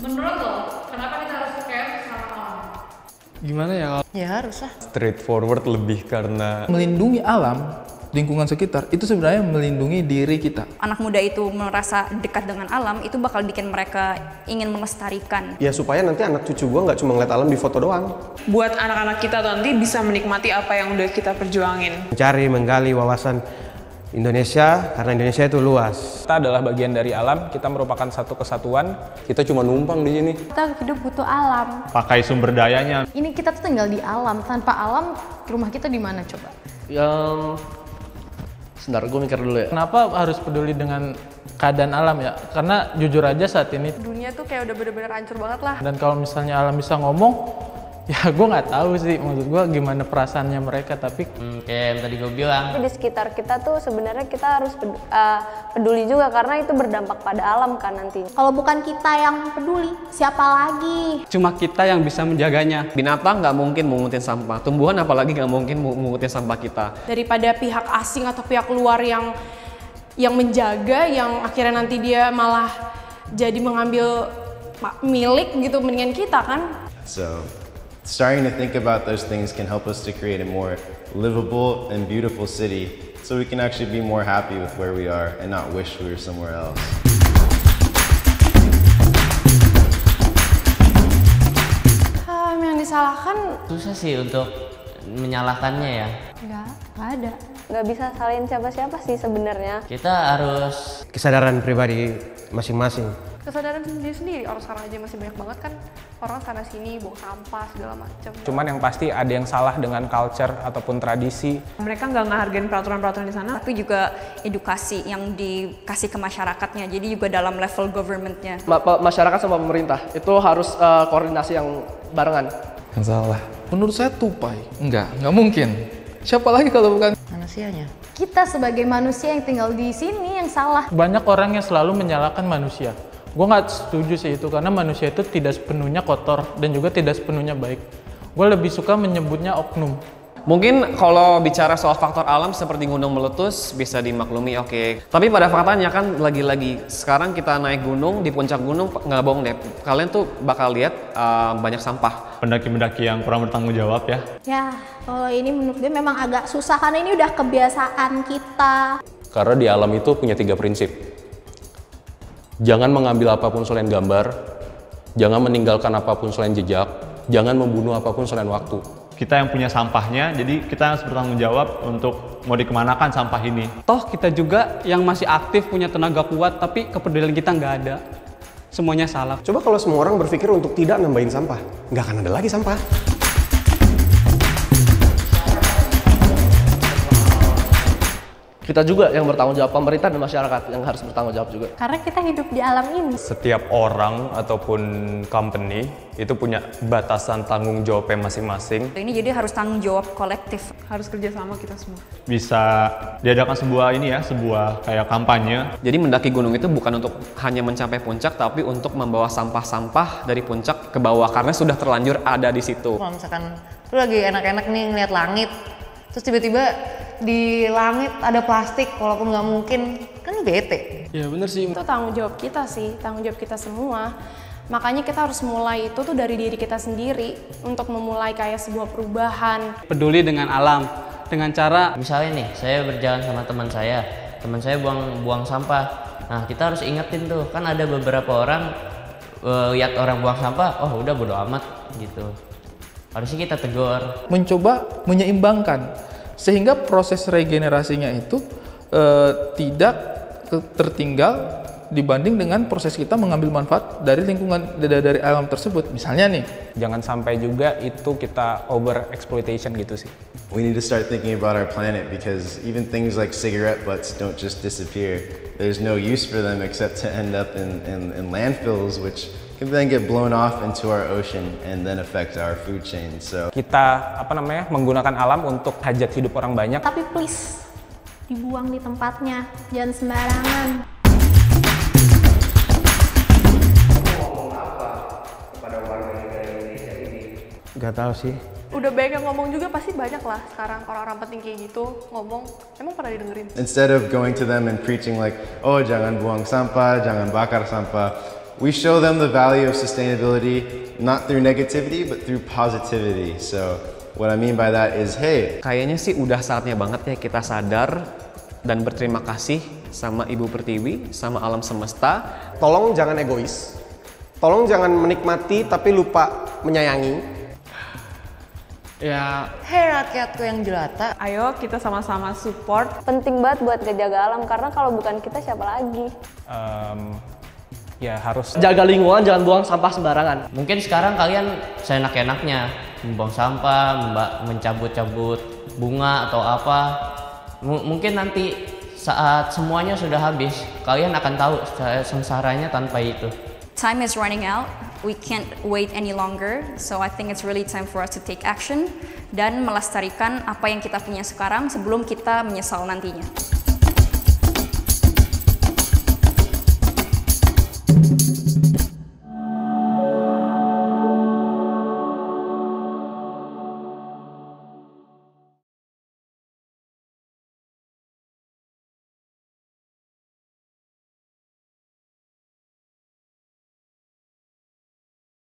Menurut lo, kenapa kita harus care sama alam? Gimana ya? Ya harus lah. Straightforward lebih karena Melindungi alam, lingkungan sekitar, itu sebenarnya melindungi diri kita. Anak muda itu merasa dekat dengan alam, itu bakal bikin mereka ingin melestarikan. ya supaya nanti anak cucu gua nggak cuma ngeliat alam di foto doang. Buat anak-anak kita nanti bisa menikmati apa yang udah kita perjuangin. Mencari, menggali wawasan Indonesia karena Indonesia itu luas. Kita adalah bagian dari alam, kita merupakan satu kesatuan. Kita cuma numpang di sini. Kita hidup butuh alam. Pakai sumber dayanya. Ini kita tuh tinggal di alam. Tanpa alam, rumah kita di mana coba? Sebentar, gue mikir dulu ya. Kenapa harus peduli dengan keadaan alam ya? Karena jujur aja saat ini, Dunia tuh kayak udah bener-bener hancur banget lah. dan kalau misalnya alam bisa ngomong, ya gue nggak tahu sih, maksud gue gimana perasaannya mereka, tapi Kayak yang tadi gue bilang. Di sekitar kita tuh sebenarnya kita harus peduli juga karena itu berdampak pada alam kan nantinya. Kalau bukan kita yang peduli, siapa lagi? Cuma kita yang bisa menjaganya. Binatang nggak mungkin mengutin sampah. Tumbuhan apalagi nggak mungkin mengutin sampah kita. Daripada pihak asing atau pihak luar yang menjaga, yang akhirnya nanti dia malah jadi mengambil milik gitu, mendingan kita kan. So, starting to think about those things can help us to create a more livable and beautiful city so we can actually be more happy with where we are and not wish we were somewhere else. Yang disalahkan Susah sih untuk menyalahkannya ya. Nggak ada. Nggak bisa salahin siapa-siapa sih sebenarnya. Kita harus Kesadaran pribadi masing-masing. kesadaran sendiri-sendiri. Orang sekarang aja masih banyak banget kan orang sana sini buang sampah segala macam. Cuman yang pasti ada yang salah dengan culture ataupun tradisi. Mereka nggak ngehargain peraturan-peraturan di sana. Tapi juga edukasi yang dikasih ke masyarakatnya, jadi juga dalam level governmentnya. masyarakat sama pemerintah itu harus koordinasi yang barengan. yang salah. Menurut saya tupai. Nggak mungkin. Siapa lagi kalau bukan Manusianya. Kita sebagai manusia yang tinggal di sini yang salah. banyak orang yang selalu menyalahkan manusia. Gue nggak setuju sih itu, karena manusia itu tidak sepenuhnya kotor dan juga tidak sepenuhnya baik. Gue lebih suka menyebutnya oknum. Mungkin kalau bicara soal faktor alam seperti gunung meletus bisa dimaklumi, oke. Tapi pada faktanya kan lagi-lagi sekarang kita naik gunung, di puncak gunung nggak bohong deh. Kalian tuh bakal lihat banyak sampah. Pendaki-pendaki yang kurang bertanggung jawab ya. Ya, kalau ini menurut gue memang agak susah karena ini udah kebiasaan kita. Karena di alam itu punya 3 prinsip. Jangan mengambil apapun selain gambar, jangan meninggalkan apapun selain jejak, jangan membunuh apapun selain waktu. Kita yang punya sampahnya, jadi kita harus bertanggung jawab untuk mau dikemanakan sampah ini. Toh kita juga yang masih aktif punya tenaga kuat, tapi kepedulian kita nggak ada. Semuanya salah. Coba kalau semua orang berpikir untuk tidak nambahin sampah, nggak akan ada lagi sampah. Kita juga yang bertanggung jawab, pemerintah dan masyarakat yang harus bertanggung jawab juga. Karena kita hidup di alam ini. Setiap orang ataupun company itu punya batasan tanggung jawabnya masing-masing. Ini jadi harus tanggung jawab kolektif. Harus kerjasama kita semua. Bisa diadakan sebuah kayak kampanye. Jadi mendaki gunung itu bukan untuk hanya mencapai puncak, tapi untuk membawa sampah-sampah dari puncak ke bawah karena sudah terlanjur ada di situ. Kalau misalkan lu lagi enak-enak nih ngeliat langit, terus tiba-tiba di langit ada plastik, walaupun nggak mungkin, kan bete. Ya bener sih. Itu tanggung jawab kita sih, tanggung jawab kita semua. Makanya kita harus mulai itu tuh dari diri kita sendiri untuk memulai kayak sebuah perubahan. Peduli dengan alam, dengan cara Misalnya nih, saya berjalan sama teman saya buang sampah. Nah, kita harus ingetin tuh, kan ada beberapa orang lihat orang buang sampah, oh udah bodo amat gitu. Harusnya kita tegur. Mencoba menyeimbangkan sehingga proses regenerasinya itu tidak tertinggal dibanding dengan proses kita mengambil manfaat dari lingkungan, dari alam tersebut. Misalnya nih, Jangan sampai juga itu kita over exploitation gitu sih. We need to start thinking about our planet because even things like cigarette butts don't just disappear. There's no use for them except to end up in landfills, which can then get blown off into our ocean and then affect our food chain. So Kita menggunakan alam untuk hajat hidup orang banyak. Tapi please, dibuang di tempatnya, jangan sembarangan. Gak tahu sih. Udah banyak yang ngomong juga, pasti banyak lah sekarang orang-orang penting kayak gitu ngomong. Emang pernah didengerin? instead of going to them and preaching like, oh jangan buang sampah, jangan bakar sampah, we show them the value of sustainability not through negativity but through positivity. So what I mean by that is, hey, kayaknya sih udah saatnya banget ya kita sadar dan berterima kasih sama Ibu Pertiwi, sama alam semesta. Tolong jangan egois. Tolong jangan menikmati tapi lupa menyayangi. Ya, hei rakyatku yang jelata. Ayo kita sama-sama support. Penting banget buat ngejaga alam karena kalau bukan kita siapa lagi? Ya harus jaga lingkungan, jangan buang sampah sembarangan. Mungkin sekarang kalian seenak-enaknya membuang sampah, mencabut-cabut bunga atau apa. Mungkin nanti saat semuanya sudah habis, kalian akan tahu sengsaranya tanpa itu. Time is running out. We can't wait any longer. So I think it's really time for us to take action dan melestarikan apa yang kita punya sekarang sebelum kita menyesal nantinya.